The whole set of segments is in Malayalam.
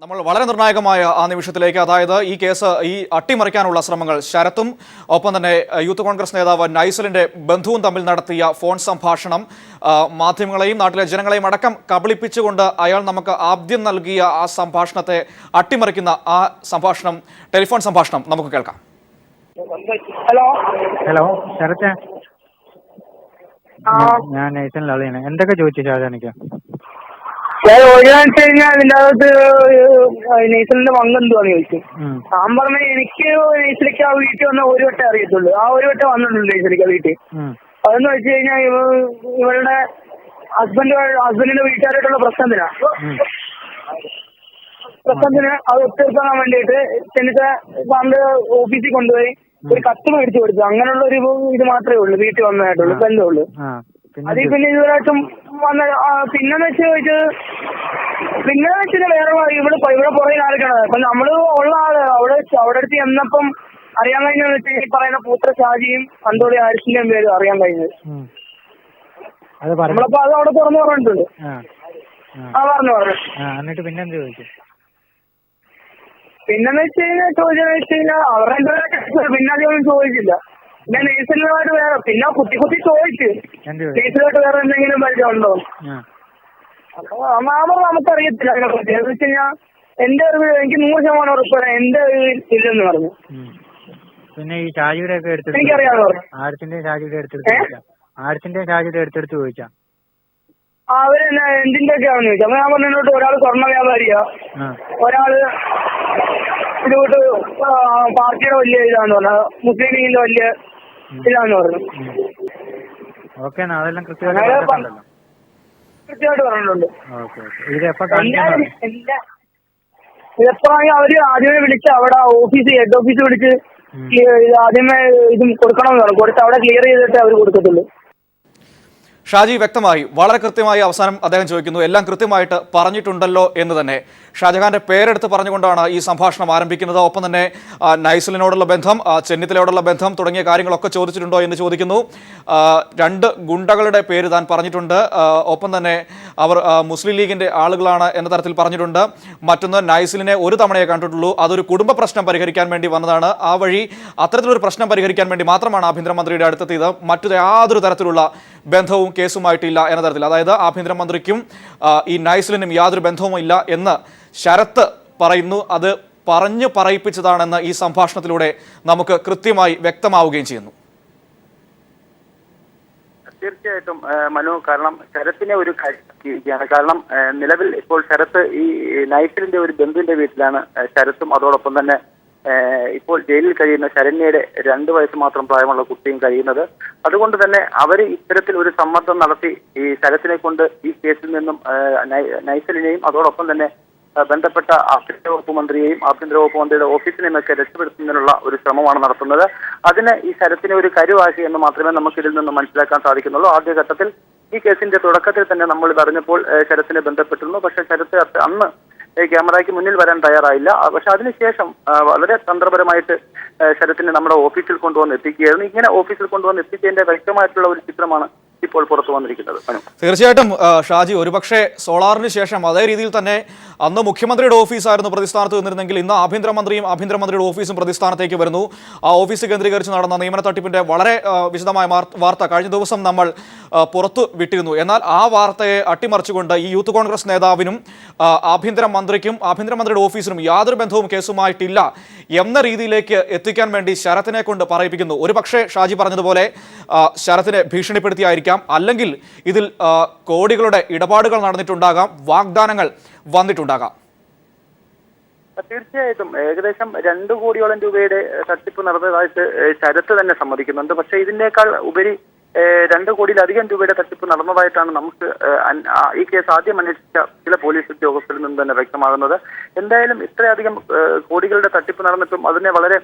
നമ്മൾ വളരെ നിർണായകമായ ആ നിമിഷത്തിലേക്ക്, അതായത് ഈ കേസ് അട്ടിമറിക്കാനുള്ള ശ്രമങ്ങൾ ശരത്തും ഒപ്പം തന്നെ യൂത്ത് കോൺഗ്രസ് നേതാവ് നൈസലിന്റെ ബന്ധുവും തമ്മിൽ നടത്തിയ ഫോൺ സംഭാഷണം മാധ്യമങ്ങളെയും നാട്ടിലെ ജനങ്ങളെയും അടക്കം കബളിപ്പിച്ചുകൊണ്ട് അയാൾ നമുക്ക് ആദ്യം നൽകിയ ആ സംഭാഷണത്തെ അട്ടിമറിക്കുന്ന ആ സംഭാഷണം, ടെലിഫോൺ സംഭാഷണം നമുക്ക് കേൾക്കാം. ഹലോ ഹലോ ശരത്തെ, ഞാൻ നൈസലിന്റെ ആളാണ്. എന്തൊക്കെ ചോദിച്ചു ഷാജാനിക്ക്? ഒരാഴ്ച കഴിഞ്ഞാൽ അതിന്റെ അകത്ത് നൈസലിന്റെ പങ്കെന്തുവാന്ന് ചോദിച്ചു. ഞാൻ പറഞ്ഞ എനിക്ക് നൈസലിക്ക് ആ വീട്ടിൽ വന്ന ഒരു വട്ടം അറിയത്തുള്ളൂ. ആ ഒരു വട്ടം വന്നിട്ടുണ്ട് നൈസലിക്ക് ആ വീട്ടിൽ. അതെന്ന് വെച്ച് കഴിഞ്ഞാൽ ഇവരുടെ ഹസ്ബൻഡിന്റെ വീട്ടുകാരായിട്ടുള്ള പ്രശ്നത്തിന് അത് ഒത്തുതീർക്കാൻ വേണ്ടിയിട്ട് ചെന്നിട്ട് പണ്ട് ഓഫീസിൽ കൊണ്ടുപോയി ഒരു കത്ത് മേടിച്ചു കൊടുത്തു. അങ്ങനെയുള്ള ഒരു ഇത് മാത്രമേ ഉള്ളൂ വീട്ടിൽ വന്നതായിട്ടുള്ളൂ, ബന്ധമുള്ളൂ. അതിൽ പിന്നെ ഇതുവരായിട്ടും വന്ന പിന്നെന്ന് വെച്ചാൽ വേറെ ഇവിടെ പുറകെ ആൾക്കാണ്. അപ്പൊ നമ്മള് ഉള്ള ആള് അവിടെ അടുത്ത് ചെന്നപ്പം അറിയാൻ കഴിഞ്ഞെന്ന് വെച്ചാൽ ഈ പറയുന്ന പൂത്ര ഷാജിയും അന്തോളി ആരിസിന്റെയും പേര് അറിയാൻ കഴിഞ്ഞത്. നമ്മളപ്പോ അത് അവിടെ തുറന്നു പറഞ്ഞിട്ടുണ്ട്. പറഞ്ഞു എന്നിട്ട് പിന്നെന്ത് ചോദിച്ചു? പിന്നെന്ന് വെച്ച് കഴിഞ്ഞാൽ അവരുടെ പിന്നെ അധികം ചോദിച്ചില്ല. പിന്നെ നേഴ്സലുമായിട്ട് വേറെ പിന്നെ കുത്തി ചോദിച്ചു നേഴ്സലുമായിട്ട് വേറെ എന്തെങ്കിലും പരിചയം ഉണ്ടോ. അപ്പൊ നമുക്കറിയത്തില്ല അതിനെക്കുറിച്ച്. എന്ന് വെച്ച് കഴിഞ്ഞാൽ എന്റെ അറിവ് എനിക്ക് 100% ഉറപ്പ് എന്റെ ഇല്ലെന്ന് പറഞ്ഞു. പിന്നെ ഈ ഷാജിയുടെ ഒക്കെ എനിക്കറിയാമെന്ന് പറഞ്ഞു. ആർസിന്റെ ഷാജിയുടെ അടുത്തെടുത്ത് ചോദിച്ചാ അവര് എന്തിന്റെയൊക്കെയാണെന്ന് ചോദിച്ചു. അപ്പൊ ഞാൻ പറഞ്ഞോട്ട് ഒരാള് സ്വർണ്ണ വ്യാപാരിയാ, ഒരാള് ഇതുകൊണ്ട് പാർട്ടിയുടെ വലിയ ഇതാന്ന് പറഞ്ഞു, മുസ്ലിം ലീഗിന്റെ വലിയ ഇതാന്ന് പറഞ്ഞു. അതെല്ലാം കൃത്യമായിട്ട് പറഞ്ഞിട്ടുണ്ട്. ഇതെപ്പോഴാണെങ്കിൽ അവര് ആദ്യമേ വിളിച്ച് അവിടെ ഹെഡ് ഓഫീസ് വിളിച്ച് ആദ്യമേ ഇത് കൊടുക്കണമെന്ന് പറഞ്ഞു. കൊടുത്ത് അവിടെ ക്ലിയർ ചെയ്തിട്ട് അവർ കൊടുക്കത്തുള്ളൂ. ഷാജി വ്യക്തമായി, വളരെ കൃത്യമായി അവസാനം അദ്ദേഹം ചോദിക്കുന്നു, എല്ലാം കൃത്യമായിട്ട് പറഞ്ഞിട്ടുണ്ടല്ലോ എന്ന് തന്നെ. ഷാജഹാന്റെ പേരെടുത്ത് പറഞ്ഞുകൊണ്ടാണ് ഈ സംഭാഷണം ആരംഭിക്കുന്നത്. ഒപ്പം തന്നെ നൈസലിനോടുള്ള ബന്ധം, ചെന്നിത്തലയോടുള്ള ബന്ധം തുടങ്ങിയ കാര്യങ്ങളൊക്കെ ചോദിച്ചിട്ടുണ്ടോ എന്ന് ചോദിക്കുന്നു. 2 ഗുണ്ടകളുടെ പേര് താൻ പറഞ്ഞിട്ടുണ്ട്. ഒപ്പം തന്നെ അവർ മുസ്ലിം ലീഗിന്റെ ആളുകളാണ് എന്ന തരത്തിൽ പറഞ്ഞിട്ടുണ്ട്. മറ്റൊന്ന്, നൈസലിനെ ഒരു തവണയെ കണ്ടിട്ടുള്ളൂ, അതൊരു കുടുംബ പ്രശ്നം പരിഹരിക്കാൻ വേണ്ടി വന്നതാണ്, ആ വഴി അത്തരത്തിലൊരു പ്രശ്നം പരിഹരിക്കാൻ വേണ്ടി മാത്രമാണ് ആഭ്യന്തരമന്ത്രിയുടെ അടുത്തെത്തിയത്, മറ്റു യാതൊരു തരത്തിലുള്ള ബന്ധവും കേസുമായിട്ടില്ല എന്ന തരത്തിൽ. അതായത് ആഭ്യന്തരമന്ത്രിക്കും ഈ നൈസലിനും യാതൊരു ബന്ധവുമില്ല എന്ന് ശരത്ത് പറയുന്നു. അത് പറഞ്ഞു പറയിപ്പിച്ചതാണെന്ന് ഈ സംഭാഷണത്തിലൂടെ നമുക്ക് കൃത്യമായി വ്യക്തമാവുകയും ചെയ്യുന്നു. തീർച്ചയായിട്ടും മനു, കാരണം ശരത്തിനെ ഒരു കാര്യമാണ്. കാരണം നിലവിൽ ഇപ്പോൾ ശരത്ത് ഈ നൈസലിന്റെ ഒരു ബന്ധുവിന്റെ വീട്ടിലാണ് ശരത്തും അതോടൊപ്പം തന്നെ ഇപ്പോൾ ജയിലിൽ കഴിയുന്ന ശരണ്യയുടെ 2 വയസ്സ് മാത്രം പ്രായമുള്ള കുട്ടിയും കഴിയുന്നത്. അതുകൊണ്ട് തന്നെ അവർ ഇത്തരത്തിൽ ഒരു സമ്മർദ്ദം നടത്തി ഈ ശരത്തിനെ കൊണ്ട് ഈ കേസിൽ നിന്നും നൈസലിനെയും അതോടൊപ്പം തന്നെ ബന്ധപ്പെട്ട ആഭ്യന്തര വകുപ്പ് മന്ത്രിയെയും ആഭ്യന്തര വകുപ്പ് മന്ത്രിയുടെ ഓഫീസിനെയും ഒക്കെ രക്ഷപ്പെടുത്തുന്നതിനുള്ള ഒരു ശ്രമമാണ് നടത്തുന്നത്. അതിന് ഈ ശരത്തിനെ ഒരു കരുവാക്കി എന്ന് മാത്രമേ നമുക്ക് ഇതിൽ നിന്ന് മനസ്സിലാക്കാൻ സാധിക്കുന്നുള്ളൂ. ആദ്യഘട്ടത്തിൽ ഈ കേസിന്റെ തുടക്കത്തിൽ തന്നെ നമ്മൾ ഇത് അറിഞ്ഞപ്പോൾ ശരത്തിനെ ബന്ധപ്പെട്ടിരുന്നു. പക്ഷെ ശരത്ത് അന്ന് ക്യാമറയ്ക്ക് മുന്നിൽ വരാൻ തയ്യാറായില്ല. പക്ഷെ അതിനുശേഷം വളരെ തന്ത്രപരമായിട്ട് ശരത്തിനെ നമ്മുടെ ഓഫീസിൽ കൊണ്ടുവന്ന് എത്തിക്കുകയായിരുന്നു. ഇങ്ങനെ ഓഫീസിൽ കൊണ്ടുവന്ന് എത്തിച്ചതിന്റെ വ്യക്തമായിട്ടുള്ള ഒരു ചിത്രമാണ് ഇപ്പോൾ പുറത്തു വന്നിരിക്കുന്നത്. തീർച്ചയായിട്ടും ഷാജി, ഒരുപക്ഷെ സോളാറിന് ശേഷം അതേ രീതിയിൽ തന്നെ അന്ന് മുഖ്യമന്ത്രിയുടെ ഓഫീസായിരുന്നു പ്രതിസ്ഥാനത്ത് നിന്നിരുന്നെങ്കിൽ ഇന്ന് ആഭ്യന്തരമന്ത്രിയും ആഭ്യന്തരമന്ത്രിയുടെ ഓഫീസും പ്രതിസ്ഥാനത്തേക്ക് വരുന്നു. ആ ഓഫീസ് കേന്ദ്രീകരിച്ച് നടന്ന നിയമന തട്ടിപ്പിന്റെ വളരെ വിശദമായ വാർത്ത കഴിഞ്ഞ ദിവസം നമ്മൾ പുറത്തു വിട്ടിരുന്നു. എന്നാൽ ആ വാർത്തയെ അട്ടിമറിച്ചുകൊണ്ട് ഈ യൂത്ത് കോൺഗ്രസ് നേതാവിനും ആഭ്യന്തരമന്ത്രിക്കും ആഭ്യന്തരമന്ത്രിയുടെ ഓഫീസിനും യാതൊരു ബന്ധവും കേസുമായിട്ടില്ല എന്ന രീതിയിലേക്ക് എത്തിക്കാൻ വേണ്ടി ശരത്തിനെ കൊണ്ട് പറയിപ്പിക്കുന്നു. ഒരുപക്ഷെ ഷാജി പറഞ്ഞതുപോലെ ശരത്തിനെ ഭീഷണിപ്പെടുത്തിയായിരിക്കാം, അല്ലെങ്കിൽ ഇതിൽ കോടികളുടെ ഇടപാടുകൾ നടന്നിട്ടുണ്ടാകാം, വാഗ്ദാനങ്ങൾ വന്നിട്ടുണ്ടാകാം. തീർച്ചയായിട്ടും ഏകദേശം 2 കോടിയോളം രൂപയുടെ തട്ടിപ്പ് നടന്നതായിട്ട് ശരത്ത് തന്നെ സമ്മതിക്കുന്നുണ്ട്. പക്ഷേ ഇതിനേക്കാൾ ഉപരി 2 കോടിയിലധികം രൂപയുടെ തട്ടിപ്പ് നടന്നതായിട്ടാണ് നമുക്ക് ഈ കേസ് ആദ്യം അന്വേഷിച്ച ചില പോലീസ് ഉദ്യോഗസ്ഥരിൽ നിന്ന് തന്നെ വ്യക്തമാകുന്നത്. എന്തായാലും ഇത്രയധികം കോടികളുടെ തട്ടിപ്പ് നടന്നിട്ടും അതിനെ വളരെ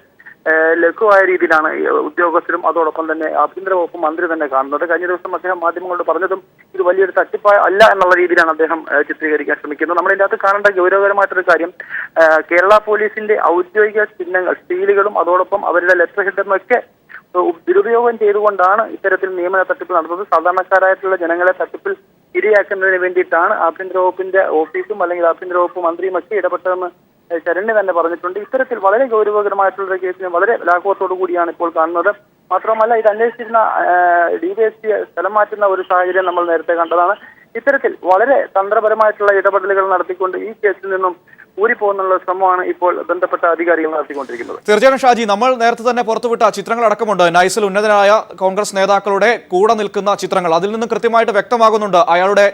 ലഘുവായ രീതിയിലാണ് ഉദ്യോഗസ്ഥരും അതോടൊപ്പം തന്നെ ആഭ്യന്തര വകുപ്പ് മന്ത്രി തന്നെ കാണുന്നത്. കഴിഞ്ഞ ദിവസം അദ്ദേഹം മാധ്യമങ്ങളോട് പറഞ്ഞതും ഇത് വലിയൊരു തട്ടിപ്പ് അല്ല എന്നുള്ള രീതിയിലാണ് അദ്ദേഹം ചിത്രീകരിക്കാൻ ശ്രമിക്കുന്നത്. നമ്മളിതിനകത്ത് കാണേണ്ട ഗൗരവകരമായിട്ടൊരു കാര്യം, കേരള പോലീസിന്റെ ഔദ്യോഗിക ചിഹ്നങ്ങൾ, സ്റ്റീലുകളും അതോടൊപ്പം അവരുടെ ലെറ്റർ ഹെഡറിനൊക്കെ ദുരുപയോഗം ചെയ്തുകൊണ്ടാണ് ഇത്തരത്തിൽ നിയമന തട്ടിപ്പ് നടത്തുന്നത്. സാധാരണക്കാരായിട്ടുള്ള ജനങ്ങളെ തട്ടിപ്പിൽ ഇരയാക്കുന്നതിന് വേണ്ടിയിട്ടാണ് ആഭ്യന്തര വകുപ്പിന്റെ ഓഫീസും അല്ലെങ്കിൽ ആഭ്യന്തര വകുപ്പ് മന്ത്രിയും ഒക്കെ ഇടപെട്ടതെന്ന് ശരണ്യ തന്നെ പറഞ്ഞിട്ടുണ്ട്. ഇത്തരത്തിൽ വളരെ ഗൗരവകരമായിട്ടുള്ള കേസിനെ വളരെ ലാഘവത്തോടു കൂടിയാണ് ഇപ്പോൾ കാണുന്നത്. മാത്രമല്ല ഇത് അന്വേഷിച്ചിരുന്ന DYSP സ്ഥലം മാറ്റുന്ന ഒരു സാഹചര്യം നമ്മൾ നേരത്തെ കണ്ടതാണ്. ഇത്തരത്തിൽ വളരെ തന്ത്രപരമായിട്ടുള്ള ഇടപെടലുകൾ നടത്തിക്കൊണ്ട് ഈ കേസിൽ നിന്നും ഊരിപ്പോകുന്നുള്ള ശ്രമമാണ് ഇപ്പോൾ ബന്ധപ്പെട്ട അധികാരികൾ നടത്തിക്കൊണ്ടിരിക്കുന്നത്. തീർച്ചയായും ഷാജി, നമ്മൾ നേരത്തെ തന്നെ പുറത്തുവിട്ട ചിത്രങ്ങൾ അടക്കമുണ്ട്. നൈസിൽ ഉന്നതനായ കോൺഗ്രസ് നേതാക്കളുടെ കൂടെ നിൽക്കുന്ന ചിത്രങ്ങൾ. അതിൽ നിന്നും കൃത്യമായിട്ട് വ്യക്തമാകുന്നുണ്ട് അയാളുടെ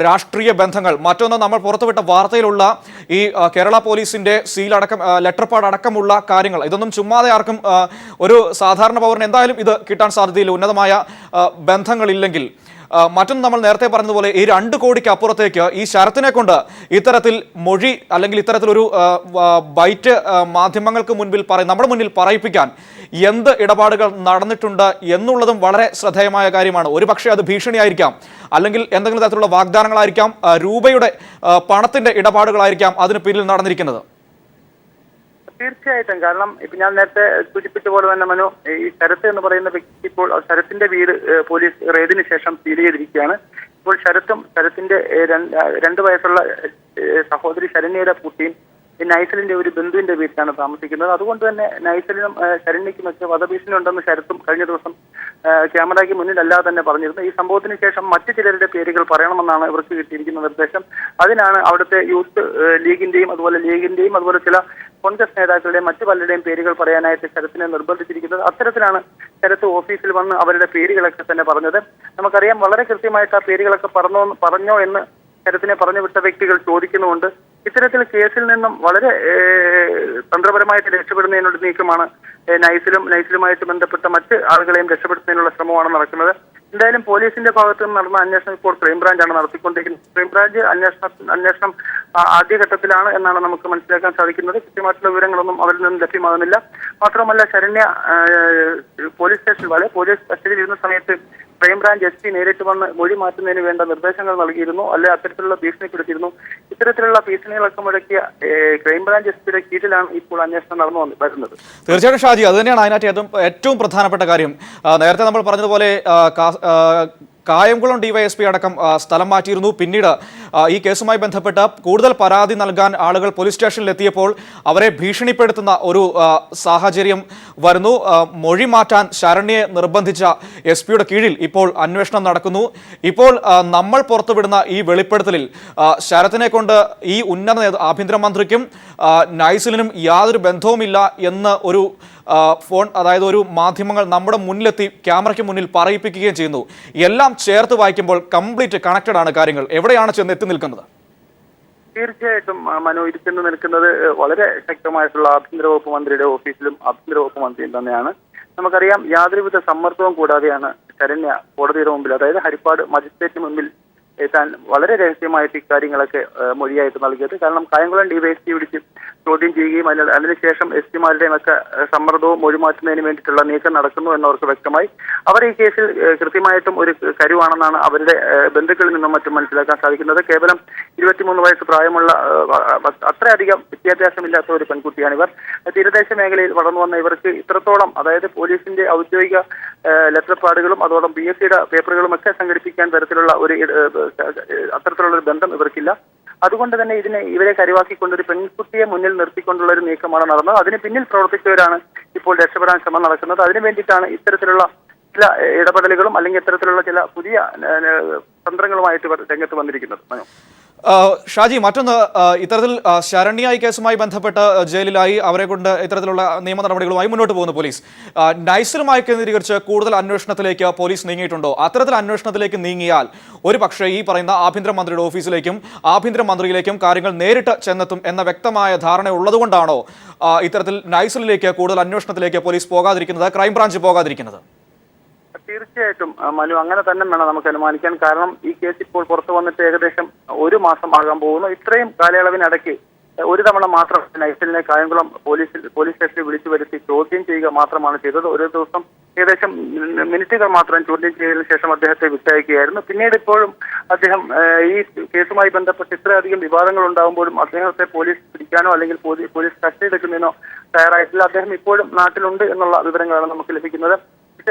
രാഷ്ട്രീയ ബന്ധങ്ങൾ. മറ്റൊന്ന്, നമ്മൾ പുറത്തുവിട്ട വാർത്തയിലുള്ള ഈ കേരള പോലീസിന്റെ സീലടക്കം ലെറ്റർ പാഡ് അടക്കമുള്ള കാര്യങ്ങൾ. ഇതൊന്നും ചുമ്മാതെ ആർക്കും ഒരു സാധാരണ പൗരന് എന്തായാലും ഇത് കിട്ടാൻ സാധ്യതയില്ല, ഉന്നതമായ ബന്ധങ്ങളില്ലെങ്കിൽ. മറ്റൊന്ന്, നമ്മൾ നേരത്തെ പറഞ്ഞതുപോലെ ഈ 2 കോടിക്ക് അപ്പുറത്തേക്ക് ഈ ശരത്തിനെ കൊണ്ട് ഇത്തരത്തിൽ മൊഴി അല്ലെങ്കിൽ ഇത്തരത്തിലൊരു ബൈറ്റ് മാധ്യമങ്ങൾക്ക് മുൻപിൽ നമ്മുടെ മുന്നിൽ പറയിപ്പിക്കാൻ എന്ത് ഇടപാടുകൾ നടന്നിട്ടുണ്ട് എന്നുള്ളതും വളരെ ശ്രദ്ധേയമായ കാര്യമാണ്. ഒരു പക്ഷേ അത് ഭീഷണിയായിരിക്കാം, അല്ലെങ്കിൽ എന്തെങ്കിലും തരത്തിലുള്ള വാഗ്ദാനങ്ങളായിരിക്കാം, രൂപയുടെ പണത്തിന്റെ ഇടപാടുകളായിരിക്കാം അതിന് പിന്നിൽ നടന്നിരിക്കുന്നത്. തീർച്ചയായിട്ടും. കാരണം ഇപ്പൊ ഞാൻ നേരത്തെ സൂചിപ്പിച്ച പോലെ തന്നെ മനു, ഈ ശരത്ത് എന്ന് പറയുന്ന വ്യക്തി ഇപ്പോൾ ശരത്തിന്റെ വീട് പോലീസ് റെയ്ഡിന് ശേഷം സീൽ ചെയ്തിരിക്കുകയാണ്. ഇപ്പോൾ ശരത്തിന്റെ 2 വയസ്സുള്ള സഹോദരി ശരണ്യയുടെ കുട്ടിയും ഈ നൈസലിന്റെ ഒരു ബന്ധുവിന്റെ വീട്ടിലാണ് താമസിക്കുന്നത്. അതുകൊണ്ട് തന്നെ നൈസലിനും ശരണ്യയ്ക്കുമൊക്കെ വധഭീഷണി ഉണ്ടെന്ന് ശരത്തും കഴിഞ്ഞ ദിവസം ക്യാമറയ്ക്ക് മുന്നിലല്ലാതെ തന്നെ പറഞ്ഞിരുന്നു. ഈ സംഭവത്തിന് ശേഷം മറ്റു ചിലരുടെ പേരുകൾ പറയണമെന്നാണ് ഇവർക്ക് കിട്ടിയിരിക്കുന്ന നിർദ്ദേശം. അതിനാണ് അവിടുത്തെ യൂത്ത് ലീഗിന്റെയും അതുപോലെ ചില കോൺഗ്രസ് നേതാക്കളുടെയും മറ്റു പലരുടെയും പേരുകൾ പറയാനായിട്ട് ശരത്തിനെ നിർബന്ധിച്ചിരിക്കുന്നത്. അത്തരത്തിലാണ് ശരത്ത് ഓഫീസിൽ വന്ന് അവരുടെ പേരുകളൊക്കെ തന്നെ പറഞ്ഞത്. നമുക്കറിയാം, വളരെ കൃത്യമായിട്ട് ആ പേരുകളൊക്കെ പറഞ്ഞോ എന്ന് ശരത്തിനെ പറഞ്ഞു വിട്ട വ്യക്തികൾ ചോദിക്കുന്നുമുണ്ട്. ഇത്തരത്തിൽ കേസിൽ നിന്നും വളരെ തന്ത്രപരമായിട്ട് രക്ഷപ്പെടുന്നതിനുള്ള നീക്കമാണ് നൈസിലുമായിട്ട് ബന്ധപ്പെട്ട മറ്റ് ആളുകളെയും രക്ഷപ്പെടുത്തുന്നതിനുള്ള ശ്രമമാണ് നടക്കുന്നത്. എന്തായാലും പോലീസിന്റെ ഭാഗത്ത് നിന്ന് നടന്ന അന്വേഷണം ഇപ്പോൾ ക്രൈംബ്രാഞ്ചാണ് നടത്തിക്കൊണ്ടിരിക്കുന്നത്. ക്രൈംബ്രാഞ്ച് അന്വേഷണം ആദ്യഘട്ടത്തിലാണ് എന്നാണ് നമുക്ക് മനസ്സിലാക്കാൻ സാധിക്കുന്നത്. കൃത്യമായിട്ടുള്ള വിവരങ്ങളൊന്നും അവരിൽ നിന്നും ലഭ്യമാകുന്നില്ല. മാത്രമല്ല, ശരണ്യ പോലീസ് കസ്റ്റഡിയിൽ ഇരുന്ന സമയത്ത് ക്രൈംബ്രാഞ്ച് SP നേരിട്ട് വന്ന് മൊഴി മാറ്റുന്നതിന് വേണ്ട നിർദ്ദേശങ്ങൾ നൽകിയിരുന്നു, അല്ലെ അത്തരത്തിലുള്ള ഭീഷണിപ്പെടുത്തിയിരുന്നു. ഇത്തരത്തിലുള്ള ഭീഷണികളൊക്കെ മുഴക്കിയ ക്രൈംബ്രാഞ്ച് SP കീഴിലാണ് ഇപ്പോൾ അന്വേഷണം നടന്നു വരുന്നത്. തീർച്ചയായിട്ടും ഷാജി, അത് തന്നെയാണ് അതിനകത്ത് ഏറ്റവും പ്രധാനപ്പെട്ട കാര്യം. നേരത്തെ നമ്മൾ പറഞ്ഞതുപോലെ കായംകുളം DYSP അടക്കം സ്ഥലം മാറ്റിയിരുന്നു. പിന്നീട് ഈ കേസുമായി ബന്ധപ്പെട്ട് കൂടുതൽ പരാതി നൽകാൻ ആളുകൾ പോലീസ് സ്റ്റേഷനിൽ എത്തിയപ്പോൾ അവരെ ഭീഷണിപ്പെടുത്തുന്ന ഒരു സാഹചര്യം വരുന്നു. മൊഴി മാറ്റാൻ ശരണ്യെ നിർബന്ധിച്ച SP കീഴിൽ ഇപ്പോൾ അന്വേഷണം നടക്കുന്നു. ഇപ്പോൾ നമ്മൾ പുറത്തുവിടുന്ന ഈ വെളിപ്പെടുത്തലിൽ ശരത്തിനെ കൊണ്ട് ഈ ഉന്നത ആഭ്യന്തരമന്ത്രിക്കും നൈസിലിനും യാതൊരു ബന്ധവുമില്ല എന്ന് ഒരു അതായത് ഒരു മാധ്യമങ്ങൾ നമ്മുടെ മുന്നിലെത്തി ക്യാമറയ്ക്ക് മുന്നിൽ പറയിപ്പിക്കുകയും ചെയ്യുന്നു. എല്ലാം ചേർത്ത് വായിക്കുമ്പോൾ കംപ്ലീറ്റ് കണക്റ്റഡ് ആണ് കാര്യങ്ങൾ. എവിടെയാണ് ചെന്ന് എത്തി നിൽക്കുന്നത്? തീർച്ചയായിട്ടും മനു, ഇരിക്കുന്നു നിൽക്കുന്നത് വളരെ ശക്തമായിട്ടുള്ള ആഭ്യന്തര വകുപ്പ് മന്ത്രിയുടെ ഓഫീസിലും ആഭ്യന്തര വകുപ്പ് മന്ത്രിയും തന്നെയാണ്. നമുക്കറിയാം, യാതൊരുവിധ സമ്മർദ്ദവും കൂടാതെയാണ് ശരണ്യ കോടതിയുടെ മുമ്പിൽ, അതായത് ഹരിപ്പാട് മജിസ്ട്രേറ്റിന് മുമ്പിൽ എത്താൻ വളരെ രഹസ്യമായിട്ട് ഇക്കാര്യങ്ങളൊക്കെ മൊഴിയായിട്ട് നൽകിയത്. കാരണം കായംകുളം DYSP വിളിച്ച് ചോദ്യം ചെയ്യുകയും അതിനുശേഷം SP-മാരുടെയും ഒക്കെ സമ്മർദ്ദവും മൊഴിമാറ്റുന്നതിന് വേണ്ടിയിട്ടുള്ള നീക്കം നടക്കുന്നു എന്നവർക്ക് വ്യക്തമായി. അവർ ഈ കേസിൽ കൃത്യമായിട്ടും ഒരു കരുവാണെന്നാണ് അവരുടെ ബന്ധുക്കളിൽ നിന്നും മറ്റും മനസ്സിലാക്കാൻ സാധിക്കുന്നത്. കേവലം 23 വയസ്സ് പ്രായമുള്ള അത്രയധികം വിദ്യാഭ്യാസമില്ലാത്ത ഒരു പെൺകുട്ടിയാണ് ഇവർ. തീരദേശ മേഖലയിൽ വളർന്നു വന്ന ഇവർക്ക് ഇത്രത്തോളം, അതായത് പോലീസിന്റെ ഔദ്യോഗിക ലെറ്റർ പാഡുകളും അതോടൊപ്പം PSCയുടെ പേപ്പറുകളും ഒക്കെ സംഘടിപ്പിക്കാൻ തരത്തിലുള്ള അത്തരത്തിലുള്ള ഒരു ബന്ധം ഇവർക്കില്ല. അതുകൊണ്ട് തന്നെ ഇവരെ കരുവാക്കിക്കൊണ്ടൊരു പെൺകുട്ടിയെ മുന്നിൽ നിർത്തിക്കൊണ്ടുള്ള ഒരു നീക്കമാണ് നടന്നത്. അതിന് പിന്നിൽ പ്രവർത്തിച്ചവരാണ് ഇപ്പോൾ രക്ഷപ്പെടാൻ ശ്രമം നടക്കുന്നത്. അതിനു വേണ്ടിയിട്ടാണ് ഇത്തരത്തിലുള്ള ചില ഇടപെടലുകളും അല്ലെങ്കിൽ ഇത്തരത്തിലുള്ള ചില പുതിയ തന്ത്രങ്ങളുമായിട്ട് ഇവർ രംഗത്ത് വന്നിരിക്കുന്നത്. ഷാജി, മറ്റൊന്ന്, ഇത്തരത്തിൽ ശരണ്യ കേസുമായി ബന്ധപ്പെട്ട് ജയിലിലായി അവരെ കൊണ്ട് ഇത്തരത്തിലുള്ള നിയമ നടപടികളുമായി മുന്നോട്ട് പോകുന്ന പോലീസ് നൈസിലുമായി കേന്ദ്രീകരിച്ച് കൂടുതൽ അന്വേഷണത്തിലേക്ക് പോലീസ് നീങ്ങിയിട്ടുണ്ടോ? അത്തരത്തിൽ അന്വേഷണത്തിലേക്ക് നീങ്ങിയാൽ ഒരു പക്ഷേ ഈ പറയുന്ന ആഭ്യന്തരമന്ത്രിയുടെ ഓഫീസിലേക്കും ആഭ്യന്തരമന്ത്രിയിലേക്കും കാര്യങ്ങൾ നേരിട്ട് ചെന്നെത്തും എന്ന വ്യക്തമായ ധാരണ ഉള്ളതുകൊണ്ടാണോ ഇത്തരത്തിൽ നൈസിലേക്ക് കൂടുതൽ അന്വേഷണത്തിലേക്ക് പോലീസ് പോകാതിരിക്കുന്നത്, ക്രൈംബ്രാഞ്ച് പോകാതിരിക്കുന്നത്? തീർച്ചയായിട്ടും മനു, അങ്ങനെ തന്നെ വേണം നമുക്ക് അനുമാനിക്കാൻ. കാരണം ഈ കേസ് ഇപ്പോൾ പുറത്തു വന്നിട്ട് ഏകദേശം 1 മാസം ആകാൻ പോകുന്നു. ഇത്രയും കാലയളവിനിടയ്ക്ക് ഒരു തവണ മാത്രം നൈസലിനെ കായംകുളം പോലീസ് സ്റ്റേഷനിൽ വിളിച്ചു വരുത്തി ചോദ്യം ചെയ്യുക മാത്രമാണ് ചെയ്തത്. ഒരു ദിവസം ഏകദേശം മിനിറ്റുകൾ മാത്രം ചോദ്യം ചെയ്തതിനു ശേഷം അദ്ദേഹത്തെ വിട്ടയക്കുകയായിരുന്നു. പിന്നീട് ഇപ്പോഴും അദ്ദേഹം ഈ കേസുമായി ബന്ധപ്പെട്ട് ഇത്രയധികം വിവാദങ്ങൾ ഉണ്ടാകുമ്പോഴും അദ്ദേഹത്തെ പോലീസ് പിടിക്കാനോ അല്ലെങ്കിൽ പോലീസ് കസ്റ്റഡി എടുക്കുന്നതിനോ തയ്യാറായിട്ടില്ല. അദ്ദേഹം ഇപ്പോഴും നാട്ടിലുണ്ട് എന്നുള്ള വിവരങ്ങളാണ് നമുക്ക് ലഭിക്കുന്നത്.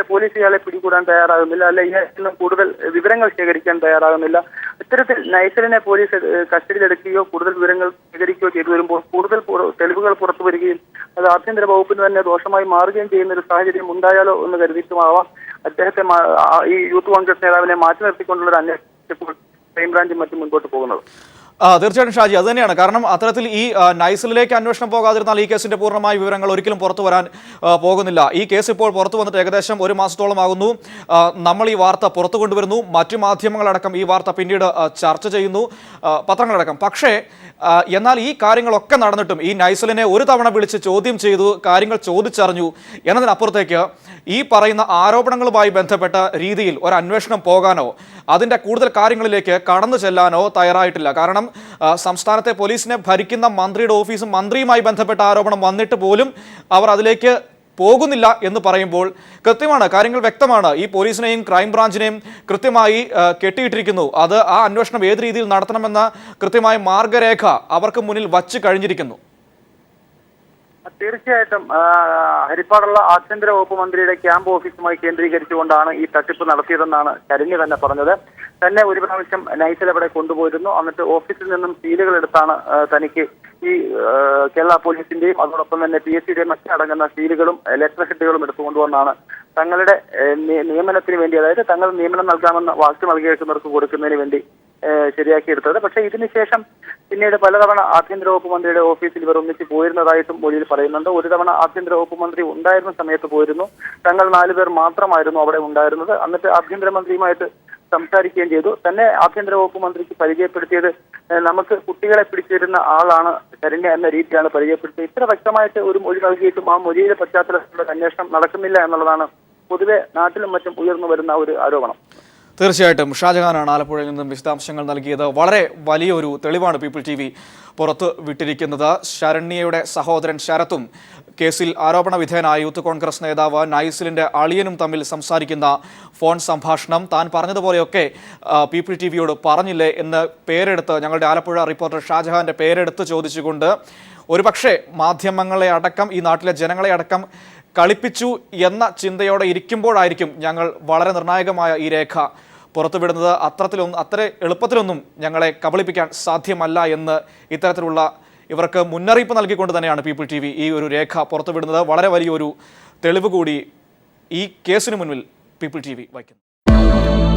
പോലീസ് ഇയാളെ പിടികൂടാൻ തയ്യാറാകുന്നില്ല, അല്ലെ ഇയാളിൽ കൂടുതൽ വിവരങ്ങൾ ശേഖരിക്കാൻ തയ്യാറാകുന്നില്ല. ഇത്തരത്തിൽ നൈസലിനെ പോലീസ് കസ്റ്റഡിയിലെടുക്കുകയോ കൂടുതൽ വിവരങ്ങൾ ശേഖരിക്കുകയോ ചെയ്തു വരുമ്പോൾ കൂടുതൽ തെളിവുകൾ പുറത്തു വരികയും അത് ആഭ്യന്തര വകുപ്പിന് തന്നെ ദോഷമായി മാറുകയും ചെയ്യുന്ന ഒരു സാഹചര്യം ഉണ്ടായാലോ എന്ന് കരുതിയിട്ടുമാവാം അദ്ദേഹത്തെ ഈ യൂത്ത് കോൺഗ്രസ് നേതാവിനെ മാറ്റി നിർത്തിക്കൊണ്ടുള്ള ഒരു അന്വേഷണം ഇപ്പോൾ ക്രൈംബ്രാഞ്ചും മറ്റും മുൻപോട്ട് പോകുന്നത്. തീർച്ചയായിട്ടും ഷാജി, അത് തന്നെയാണ്. കാരണം അത്തരത്തിൽ ഈ നൈസിലേക്ക് അന്വേഷണം പോകാതിരുന്നാൽ ഈ കേസിന്റെ പൂർണ്ണമായ വിവരങ്ങൾ ഒരിക്കലും പുറത്തു വരാൻ പോകുന്നില്ല. ഈ കേസ് ഇപ്പോൾ പുറത്തു വന്നിട്ട് ഏകദേശം 1 മാസത്തോളം ആകുന്നു. നമ്മൾ ഈ വാർത്ത പുറത്തു കൊണ്ടുവരുന്നു, മറ്റു മാധ്യമങ്ങളടക്കം ഈ വാർത്ത പിന്നീട് ചർച്ച ചെയ്യുന്നു, പത്രങ്ങളടക്കം. പക്ഷേ എന്നാൽ ഈ കാര്യങ്ങളൊക്കെ നടന്നിട്ടും ഈ നൈസലിനെ ഒരു തവണ വിളിച്ച് ചോദ്യം ചെയ്തു, കാര്യങ്ങൾ ചോദിച്ചറിഞ്ഞു എന്നതിനപ്പുറത്തേക്ക് ഈ പറയുന്ന ആരോപണങ്ങളുമായി ബന്ധപ്പെട്ട രീതിയിൽ ഒരു അന്വേഷണം പോകാനോ അതിൻ്റെ കൂടുതൽ കാര്യങ്ങളിലേക്ക് കടന്നു ചെല്ലാനോ തയ്യാറായിട്ടില്ല. കാരണം സംസ്ഥാനത്തെ പോലീസിനെ ഭരിക്കുന്ന മന്ത്രിയുടെ ഓഫീസും മന്ത്രിയുമായി ബന്ധപ്പെട്ട ആരോപണം വന്നിട്ട് പോലും അവർ അതിലേക്ക് പോകുന്നില്ല എന്ന് പറയുമ്പോൾ കൃത്യമാണ്, കാര്യങ്ങൾ വ്യക്തമാണ്. ഈ പോലീസിനെയും ക്രൈംബ്രാഞ്ചിനെയും കൃത്യമായി കെട്ടിയിട്ടിരിക്കുന്നു. അത് ആ അന്വേഷണം ഏത് രീതിയിൽ നടത്തണമെന്ന കൃത്യമായ മാർഗരേഖ അവർക്ക് മുന്നിൽ വച്ച് കഴിഞ്ഞിരിക്കുന്നു. തീർച്ചയായിട്ടും ഹരിപ്പാടുള്ള ആഭ്യന്തര വകുപ്പ് മന്ത്രിയുടെ ക്യാമ്പ് ഓഫീസുമായി കേന്ദ്രീകരിച്ചുകൊണ്ടാണ് ഈ തട്ടിപ്പ് നടത്തിയതെന്നാണ് ശരണ്യ തന്നെ പറഞ്ഞത്. തന്നെ ഒരു പ്രാവശ്യം നൈസൽ അവിടെ കൊണ്ടുപോയിരുന്നു. എന്നിട്ട് ഓഫീസിൽ നിന്നും സീലുകൾ എടുത്താണ് തനിക്ക് ഈ കേരള പോലീസിന്റെയും അതോടൊപ്പം തന്നെ PSCയുടെയും മറ്റടങ്ങുന്ന സീലുകളും ലെറ്റർ ഹെഡുകളും എടുത്തുകൊണ്ടുവന്നാണ് തങ്ങളുടെ നിയമനത്തിന് വേണ്ടി, അതായത് തങ്ങൾ നിയമനം നൽകാമെന്ന് വാക്ക് നൽകിയേക്കുന്നവർക്ക് കൊടുക്കുന്നതിന് വേണ്ടി ശരിയാക്കിയെടുത്തത്. പക്ഷേ ഇതിനുശേഷം പിന്നീട് പലതവണ ആഭ്യന്തര വകുപ്പ് മന്ത്രിയുടെ ഓഫീസിൽ ഇവർ ഒന്നിച്ച് പോയിരുന്നതായിട്ടും മൊഴിയിൽ പറയുന്നുണ്ട്. ഒരു തവണ ആഭ്യന്തര വകുപ്പ് മന്ത്രി ഉണ്ടായിരുന്ന സമയത്ത് പോയിരുന്നു. തങ്ങൾ 4 പേർ മാത്രമായിരുന്നു അവിടെ ഉണ്ടായിരുന്നത്. എന്നിട്ട് ആഭ്യന്തരമന്ത്രിയുമായിട്ട് സംസാരിക്കുകയും ചെയ്തു. തന്നെ ആഭ്യന്തര വകുപ്പ് മന്ത്രിക്ക് പരിചയപ്പെടുത്തിയത് നമുക്ക് കുട്ടികളെ പിടിച്ചിരുന്ന ആളാണ് ശരണ്യ എന്ന രീതിയാണ് പരിചയപ്പെടുത്തിയത്. ഇത്ര വ്യക്തമായിട്ട് ഒരു മൊഴി നൽകിയിട്ടും ആ മൊഴിയുടെ പശ്ചാത്തലത്തിലുള്ള അന്വേഷണം നടക്കുന്നില്ല എന്നുള്ളതാണ് പൊതുവെ നാട്ടിലും മറ്റും ഉയർന്നു വരുന്ന ഒരു ആരോപണം. തീർച്ചയായിട്ടും ഷാജഹാനാണ് ആലപ്പുഴയിൽ നിന്നും വിശദാംശങ്ങൾ നൽകിയത്. വളരെ വലിയൊരു തെളിവാണ് പീപ്പിൾ TV പുറത്ത് വിട്ടിരിക്കുന്നത്. ശരണ്യയുടെ സഹോദരൻ ശരത്തും കേസിൽ ആരോപണ വിധേയനായ യൂത്ത് കോൺഗ്രസ് നേതാവ് നൈസിലിൻ്റെ അളിയനും തമ്മിൽ സംസാരിക്കുന്ന ഫോൺ സംഭാഷണം താൻ പറഞ്ഞതുപോലെയൊക്കെ പീപ്പിൾ TVയോട് പറഞ്ഞില്ലേ എന്ന് പേരെടുത്ത് ഞങ്ങളുടെ ആലപ്പുഴ റിപ്പോർട്ടർ ഷാജഹാൻ്റെ പേരെടുത്ത് ചോദിച്ചുകൊണ്ട് ഒരുപക്ഷെ മാധ്യമങ്ങളെ അടക്കം ഈ നാട്ടിലെ ജനങ്ങളെ അടക്കം കളിപ്പിച്ചു എന്ന ചിന്തയോടെ ഇരിക്കുമ്പോഴായിരിക്കും ഞങ്ങൾ വളരെ നിർണായകമായ ഈ രേഖ പുറത്തുവിടുന്നത്. അത്ര എളുപ്പത്തിലൊന്നും ഞങ്ങളെ കബളിപ്പിക്കാൻ സാധ്യമല്ല എന്ന് ഇത്തരത്തിലുള്ള ഇവർക്ക് മുന്നറിയിപ്പ് നൽകിക്കൊണ്ട് തന്നെയാണ് പീപ്പിൾ TV ഈ ഒരു രേഖ പുറത്തുവിടുന്നത്. വളരെ വലിയൊരു തെളിവ് കൂടി ഈ കേസിന് മുന്നിൽ പീപ്പിൾ TV വയ്ക്കുന്നു.